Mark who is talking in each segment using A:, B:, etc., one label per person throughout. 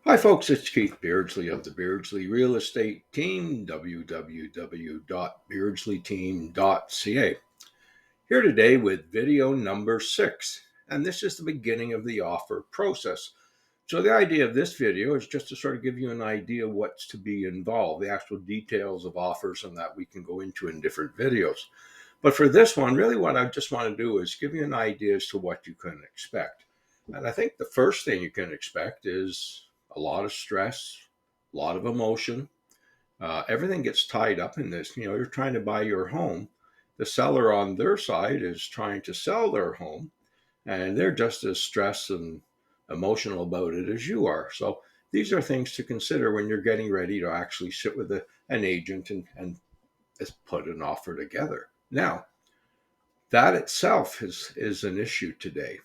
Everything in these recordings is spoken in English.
A: Hi, folks. It's Keith Beardsley of the Beardsley Real Estate Team, www.beardsleyteam.ca. Here today with video number 6, and this is the beginning of the offer process. So, the idea of this video is just to sort of give you an idea of what's to be involved, the actual details of offers, and that we can go into in different videos. But for this one, really what I just want to do is give you an idea as to what you can expect. And I think the first thing you can expect is a lot of stress, a lot of emotion. Everything gets tied up in this. You're trying to buy your home. The seller on their side is trying to sell their home, and they're just as stressed and emotional about it as you are. So these are things to consider when you're getting ready to actually sit with an agent and put an offer together. Now, that itself is an issue today.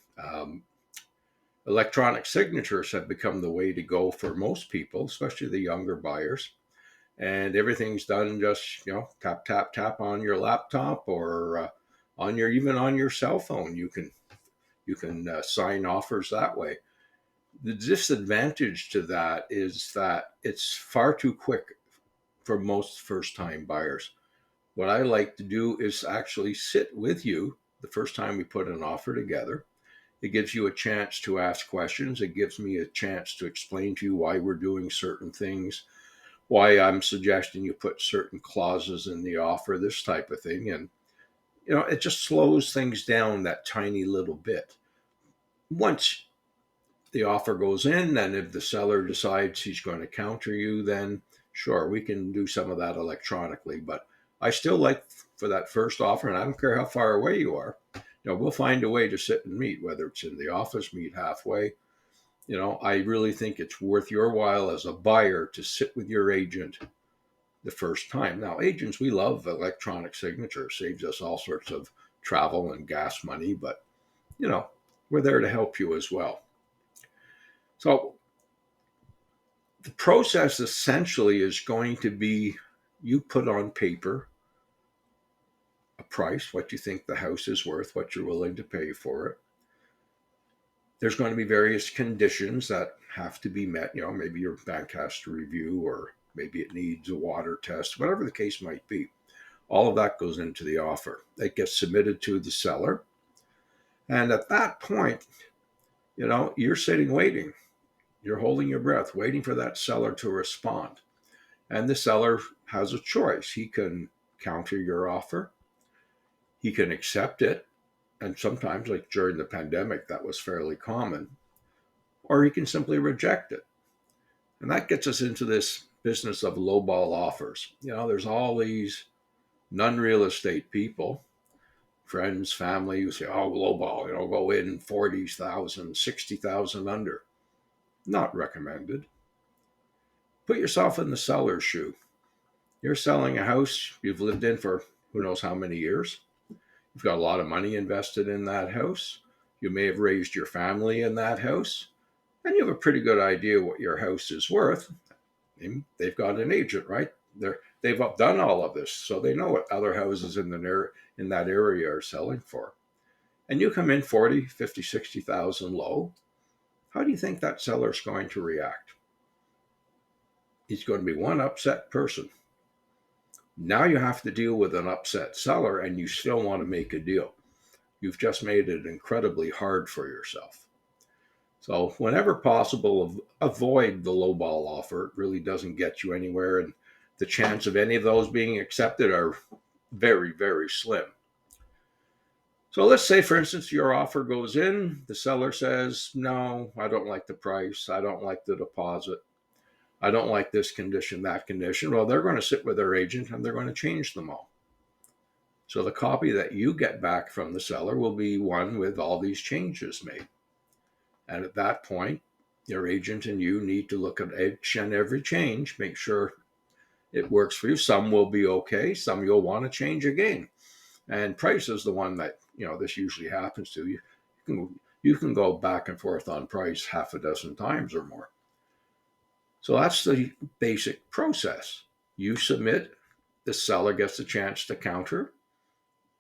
A: Electronic signatures have become the way to go for most people, especially the younger buyers. And everything's done just tap tap tap on your laptop or on your even on your cell phone. You can sign offers that way. The disadvantage to that is that it's far too quick for most first time buyers. What I like to do is actually sit with you the first time we put an offer together. It gives you a chance to ask questions. It gives me a chance to explain to you why we're doing certain things, why I'm suggesting you put certain clauses in the offer, this type of thing. And, it just slows things down that tiny little bit. Once the offer goes in, and if the seller decides he's going to counter you, then sure, we can do some of that electronically. But I still like for that first offer, and I don't care how far away you are, we'll find a way to sit and meet, whether it's in the office, meet halfway. I really think it's worth your while as a buyer to sit with your agent the first time. Now, agents, we love electronic signature, saves us all sorts of travel and gas money, but you know, we're there to help you as well. So the process essentially is going to be you put on paper a price, what you think the house is worth, what you're willing to pay for it. There's going to be various conditions that have to be met. Maybe your bank has to review, or maybe it needs a water test, whatever the case might be. All of that goes into the offer. It gets submitted to the seller. And at that point, you're sitting waiting. You're holding your breath, waiting for that seller to respond. And the seller has a choice. He can counter your offer. He can accept it. And sometimes, like during the pandemic, that was fairly common. Or he can simply reject it. And that gets us into this business of lowball offers. There's all these non-real estate people, friends, family, who say, oh, lowball, go in 40,000, 60,000 under. Not recommended. Put yourself in the seller's shoe. You're selling a house you've lived in for who knows how many years. You've got a lot of money invested in that house. You may have raised your family in that house, and you have a pretty good idea what your house is worth. They've got an agent, right? They've done all of this, so they know what other houses in that area are selling for. And you come in 40, 50, 60,000 low. How do you think that seller's going to react? He's going to be one upset person. Now you have to deal with an upset seller, and you still want to make a deal. You've just made it incredibly hard for yourself. So whenever possible, avoid the lowball offer. It really doesn't get you anywhere, and the chance of any of those being accepted are very, very slim. So let's say, for instance, your offer goes in. The seller says, no, I don't like the price. I don't like the deposit. I don't like this condition, that condition. Well, they're going to sit with their agent and they're going to change them all. So the copy that you get back from the seller will be one with all these changes made. And at that point, your agent and you need to look at each and every change, make sure it works for you. Some will be okay. Some you'll want to change again. And price is the one that, this usually happens to. You can go back and forth on price half a dozen times or more. So that's the basic process. You submit, the seller gets a chance to counter.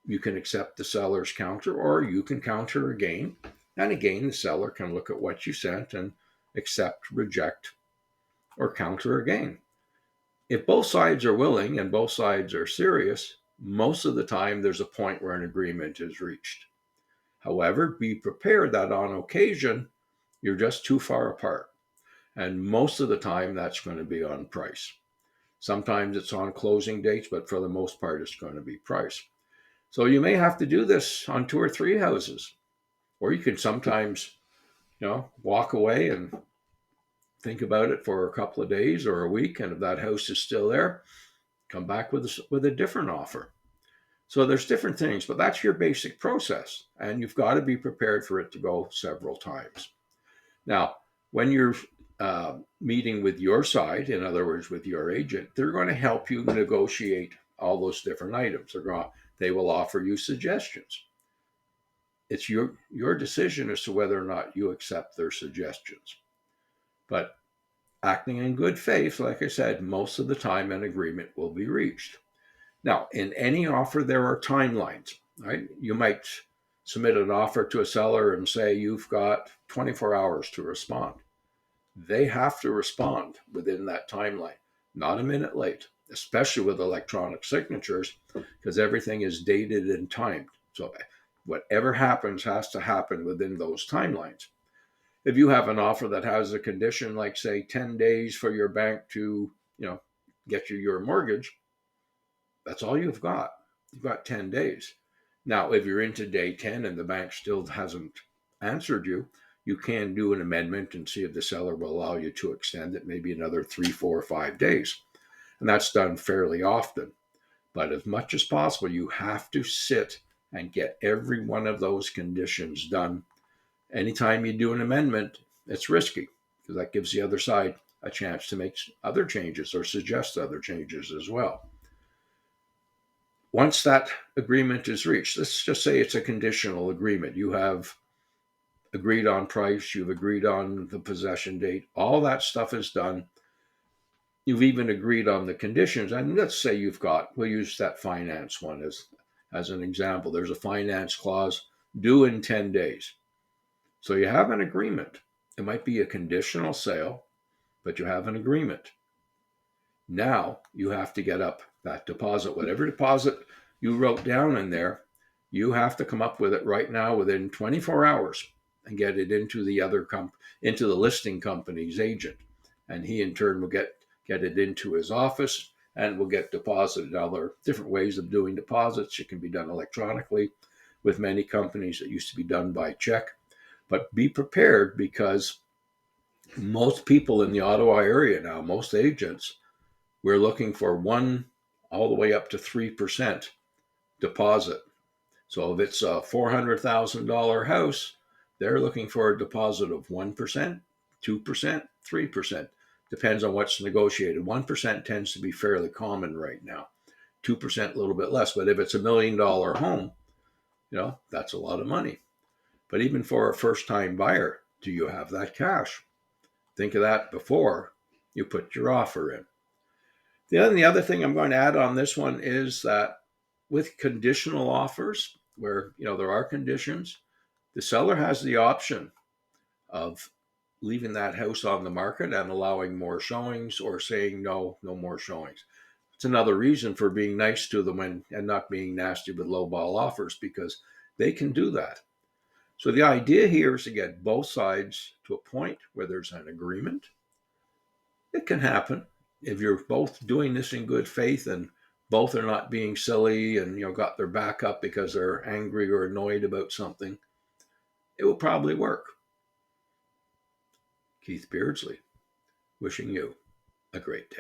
A: You can accept the seller's counter, or you can counter again. And again, the seller can look at what you sent and accept, reject, or counter a gain. If both sides are willing and both sides are serious, most of the time there's a point where an agreement is reached. However, be prepared that on occasion, you're just too far apart. And most of the time, that's going to be on price. Sometimes it's on closing dates, but for the most part, it's going to be price. So you may have to do this on 2 or 3 houses, or you can sometimes, walk away and think about it for a couple of days or a week. And if that house is still there, come back with a different offer. So there's different things, but that's your basic process. And you've got to be prepared for it to go several times. Now, when you're meeting with your side, in other words, with your agent, they're going to help you negotiate all those different items. They will offer you suggestions. It's your decision as to whether or not you accept their suggestions. But acting in good faith, like I said, most of the time an agreement will be reached. Now, in any offer, there are timelines, right? You might submit an offer to a seller and say you've got 24 hours to respond. They have to respond within that timeline, not a minute late, especially with electronic signatures, because everything is dated and timed. So whatever happens has to happen within those timelines. If you have an offer that has a condition like, say, 10 days for your bank to, get you your mortgage, that's all you've got. You've got 10 days. Now, if you're into day 10 and the bank still hasn't answered you, you can do an amendment and see if the seller will allow you to extend it maybe another 3, 4, 5 days. And that's done fairly often. But as much as possible, you have to sit and get every one of those conditions done. Anytime you do an amendment, it's risky because that gives the other side a chance to make other changes or suggest other changes as well. Once that agreement is reached, let's just say it's a conditional agreement. You have agreed on price, you've agreed on the possession date, all that stuff is done. You've even agreed on the conditions. And let's say we'll use that finance one as an example. There's a finance clause due in 10 days. So you have an agreement. It might be a conditional sale, but you have an agreement. Now you have to get up that deposit, whatever deposit you wrote down in there, you have to come up with it right now within 24 hours and get it into into the listing company's agent. And he in turn will get it into his office and will get deposited. Now there are different ways of doing deposits. It can be done electronically with many companies. It used to be done by check. But be prepared because most people in the Ottawa area now, most agents, we're looking for 1 all the way up to 3% deposit. So if it's a $400,000 house, they're looking for a deposit of 1%, 2%, 3%. Depends on what's negotiated. 1% tends to be fairly common right now. 2% a little bit less. But if it's $1 million home, that's a lot of money. But even for a first-time buyer, do you have that cash? Think of that before you put your offer in. The other thing I'm going to add on this one is that with conditional offers, where there are conditions, the seller has the option of leaving that house on the market and allowing more showings or saying no more showings. It's another reason for being nice to them and not being nasty with lowball offers, because they can do that. So the idea here is to get both sides to a point where there's an agreement. It can happen if you're both doing this in good faith and both are not being silly and got their back up because they're angry or annoyed about something. It will probably work. Keith Beardsley, wishing you a great day.